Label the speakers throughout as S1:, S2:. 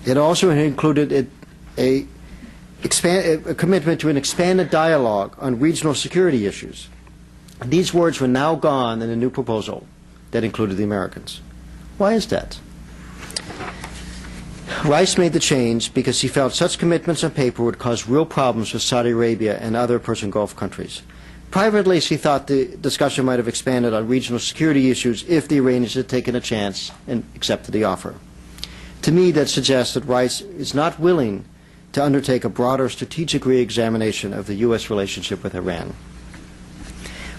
S1: It also included a commitment to an expanded dialogue on regional security issues. These words were now gone in a new proposal that included the Americans. Why is that? Rice made the change because he felt such commitments on paper would cause real problems with Saudi Arabia and other Persian Gulf countries. Privately, he thought the discussion might have expanded on regional security issues if the Iranians had taken a chance and accepted the offer. To me, that suggests that Rice is not willing to undertake a broader strategic re-examination of the U.S. relationship with Iran.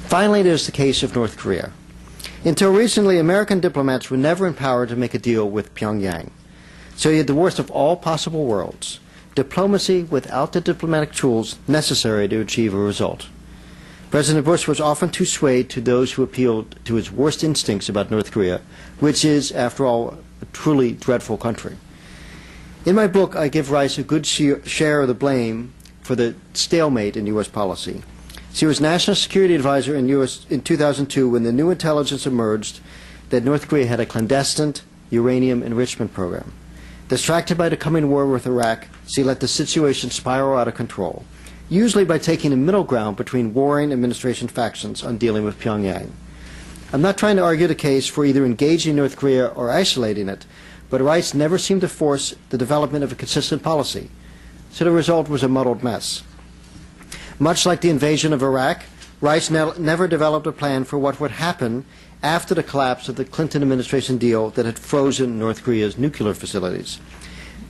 S1: Finally, there's the case of North Korea. Until recently, American diplomats were never empowered to make a deal with Pyongyang. So you had the worst of all possible worlds, diplomacy without the diplomatic tools necessary to achieve a result. President Bush was often too swayed to those who appealed to his worst instincts about North Korea, which is, after all, a truly dreadful country. In my book, I give Rice a good share of the blame for the stalemate in U.S. policy. She was National Security Advisor in 2002 when the new intelligence emerged that North Korea had a clandestine uranium enrichment program. Distracted by the coming war with Iraq, she let the situation spiral out of control, usually by taking a middle ground between warring administration factions on dealing with Pyongyang. I'm not trying to argue the case for either engaging North Korea or isolating it, but Rice never seemed to force the development of a consistent policy, so the result was a muddled mess. Much like the invasion of Iraq, Rice never developed a plan for what would happen after the collapse of the Clinton administration deal that had frozen North Korea's nuclear facilities.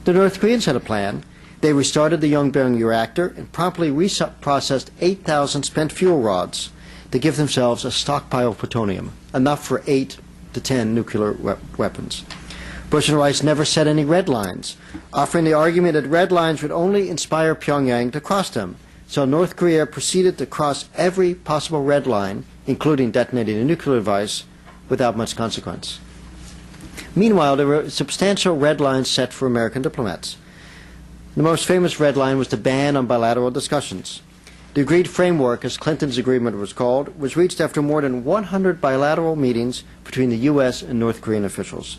S1: The North Koreans had a plan. They restarted the Yongbyon reactor and promptly reprocessed 8,000 spent fuel rods to give themselves a stockpile of plutonium, enough for 8 to 10 nuclear weapons. Bush and Rice never set any red lines, offering the argument that red lines would only inspire Pyongyang to cross them. So North Korea proceeded to cross every possible red line, including detonating a nuclear device, without much consequence. Meanwhile, there were substantial red lines set for American diplomats. The most famous red line was the ban on bilateral discussions. The agreed framework, as Clinton's agreement was called, was reached after more than 100 bilateral meetings between the U.S. and North Korean officials.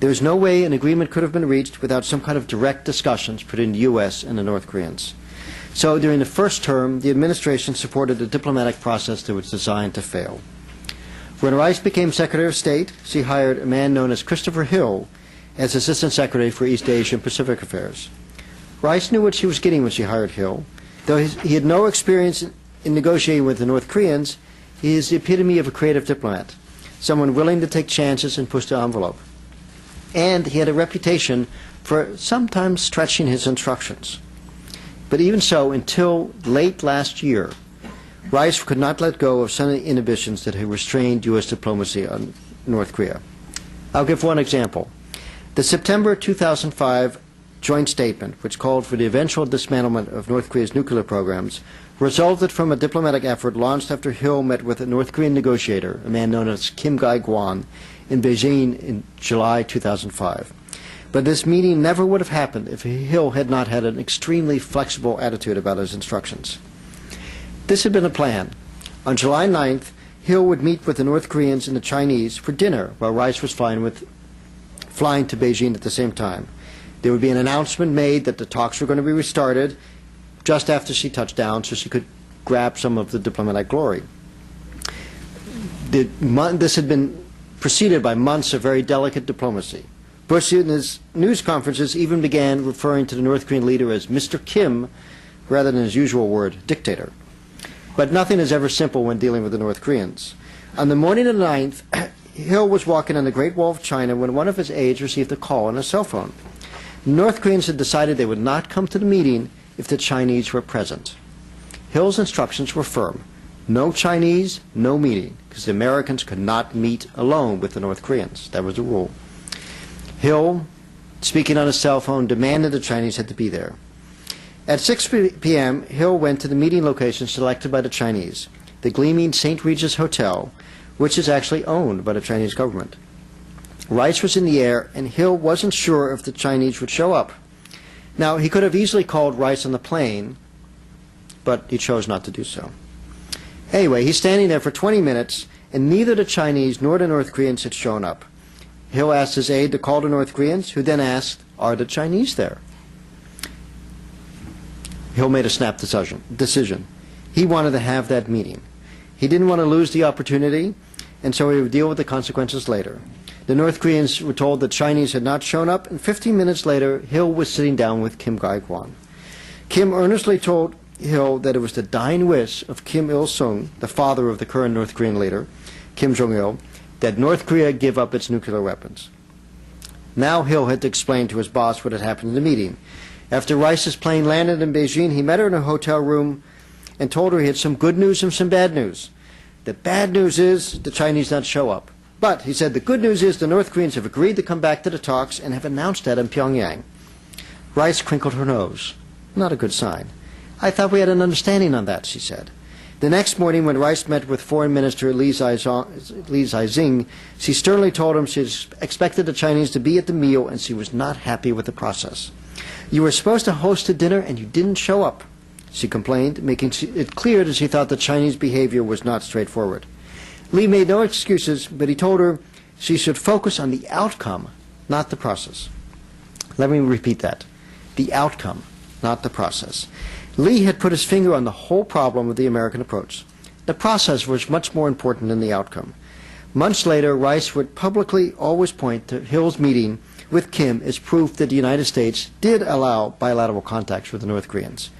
S1: There was no way an agreement could have been reached without some kind of direct discussions between the U.S. and the North Koreans. So during the first term, the administration supported a diplomatic process that was designed to fail. When Rice became Secretary of State, she hired a man known as Christopher Hill as Assistant Secretary for East Asia and Pacific Affairs. Rice knew what she was getting when she hired Hill. Though he had no experience in negotiating with the North Koreans, he is the epitome of a creative diplomat, someone willing to take chances and push the envelope. And he had a reputation for sometimes stretching his instructions. But even so, until late last year, Rice could not let go of some of the inhibitions that had restrained U.S. diplomacy on North Korea. I'll give one example. The September 2005 joint statement, which called for the eventual dismantlement of North Korea's nuclear programs, resulted from a diplomatic effort launched after Hill met with a North Korean negotiator, a man known as Kim Gai-kwan, in Beijing in July 2005. But this meeting never would have happened if Hill had not had an extremely flexible attitude about his instructions. This had been a plan. On July 9th, Hill would meet with the North Koreans and the Chinese for dinner while Rice was flying to Beijing at the same time. There would be an announcement made that the talks were going to be restarted just after she touched down so she could grab some of the diplomatic glory. This had been preceded by months of very delicate diplomacy. Bush, in his news conferences, even began referring to the North Korean leader as Mr. Kim rather than his usual word, dictator. But nothing is ever simple when dealing with the North Koreans. On the morning of the 9th, Hill was walking on the Great Wall of China when one of his aides received a call on his cell phone. The North Koreans had decided they would not come to the meeting if the Chinese were present. Hill's instructions were firm. No Chinese, no meeting, because the Americans could not meet alone with the North Koreans. That was the rule. Hill, speaking on his cell phone, demanded the Chinese had to be there. At 6 p.m., Hill went to the meeting location selected by the Chinese, the gleaming St. Regis Hotel, which is actually owned by the Chinese government. Rice was in the air, and Hill wasn't sure if the Chinese would show up. Now, he could have easily called Rice on the plane, but he chose not to do so. Anyway, he's standing there for 20 minutes, and neither the Chinese nor the North Koreans had shown up. Hill asked his aide to call the North Koreans, who then asked, are the Chinese there? Hill made a snap decision. He wanted to have that meeting. He didn't want to lose the opportunity, and so he would deal with the consequences later. The North Koreans were told the Chinese had not shown up, and 15 minutes later, Hill was sitting down with Kim Gaik-kwan. Kim earnestly told Hill that it was the dying wish of Kim Il-sung, the father of the current North Korean leader, Kim Jong-il, that North Korea give up its nuclear weapons. Now Hill had to explain to his boss what had happened in the meeting. After Rice's plane landed in Beijing, he met her in a hotel room and told her he had some good news and some bad news. The bad news is the Chinese not show up. But, he said, the good news is the North Koreans have agreed to come back to the talks and have announced that in Pyongyang. Rice crinkled her nose. Not a good sign. I thought we had an understanding on that, she said. The next morning, when Rice met with Foreign Minister Li Zhaizing, she sternly told him she expected the Chinese to be at the meal and she was not happy with the process. You were supposed to host a dinner and you didn't show up, she complained, making it clear that she thought the Chinese behavior was not straightforward. Li made no excuses, but he told her she should focus on the outcome, not the process. Let me repeat that. The outcome, not the process. Li had put his finger on the whole problem with the American approach. The process was much more important than the outcome. Months later, Rice would publicly always point to Hill's meeting with Kim as proof that the United States did allow bilateral contacts with the North Koreans.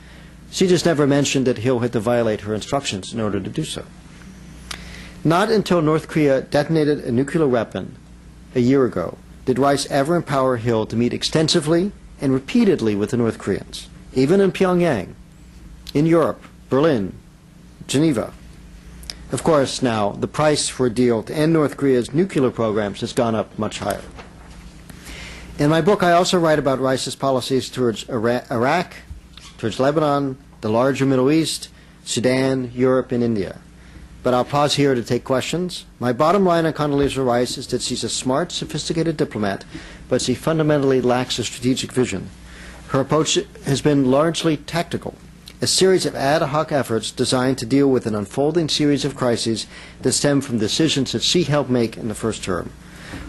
S1: She just never mentioned that Hill had to violate her instructions in order to do so. Not until North Korea detonated a nuclear weapon a year ago did Rice ever empower Hill to meet extensively and repeatedly with the North Koreans, even in Pyongyang, in Europe, Berlin, Geneva. Of course, now, the price for a deal to end North Korea's nuclear programs has gone up much higher. In my book, I also write about Rice's policies towards Iraq, towards Lebanon, the larger Middle East, Sudan, Europe, and India. But I'll pause here to take questions. My bottom line on Condoleezza Rice is that she's a smart, sophisticated diplomat, but she fundamentally lacks a strategic vision. Her approach has been largely tactical, a series of ad hoc efforts designed to deal with an unfolding series of crises that stem from decisions that she helped make in the first term.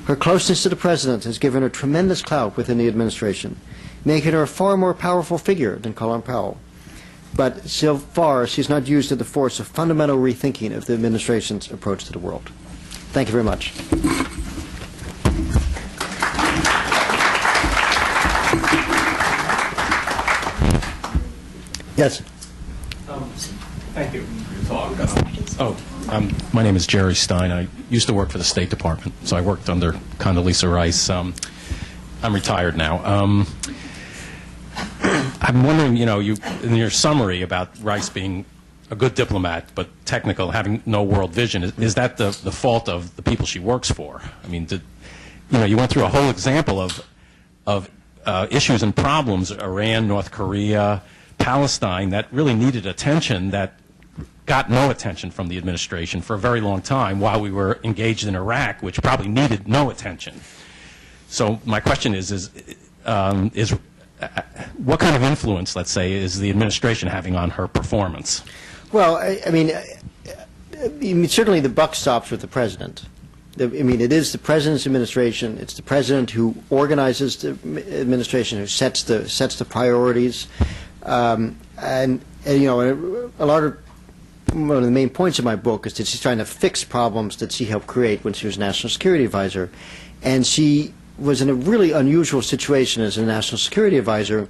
S1: Her closeness to the President has given her tremendous clout within the administration, making her a far more powerful figure than Colin Powell. But so far, she's not used the force of fundamental rethinking of the administration's approach to the world. Thank you very much. Yes.
S2: Thank you for your talk. My name is Jerry Stein. I used to work for the State Department, so I worked under Condoleezza Rice. I'm retired now. I'm wondering, in your summary about Rice being a good diplomat but technical, having no world vision, is that the fault of the people she works for? I mean, you went through a whole example of issues and problems, Iran, North Korea, Palestine, that really needed attention that got no attention from the administration for a very long time while we were engaged in Iraq, which probably needed no attention. So my question is what kind of influence, let's say, is the administration having on her performance?
S1: Well, I mean, certainly the buck stops with the President. I mean, it is the President's administration. It's the President who organizes the administration, who sets the priorities. And one of the main points of my book is that she's trying to fix problems that she helped create when she was National Security Advisor. And she was in a really unusual situation as a National Security Advisor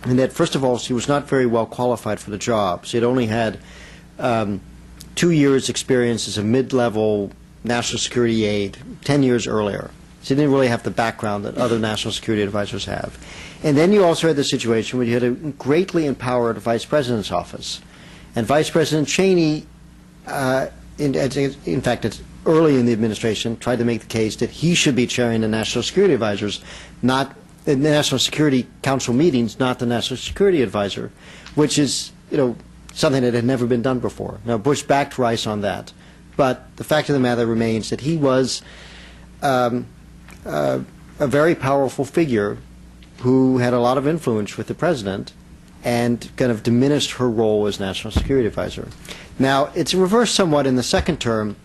S1: in that, first of all, she was not very well qualified for the job. She had only had 2 years' experience as a mid-level National Security aide 10 years earlier. She didn't really have the background that other National Security Advisors have. And then you also had the situation where you had a greatly empowered Vice President's office. And Vice President Cheney, in fact, it's early in the administration, tried to make the case that he should be chairing the National Security Advisors, not the National Security Council meetings, not the National Security Advisor, which is, something that had never been done before. Now, Bush backed Rice on that, but the fact of the matter remains that he was a very powerful figure who had a lot of influence with the President and kind of diminished her role as National Security Advisor. Now, it's reversed somewhat in the second term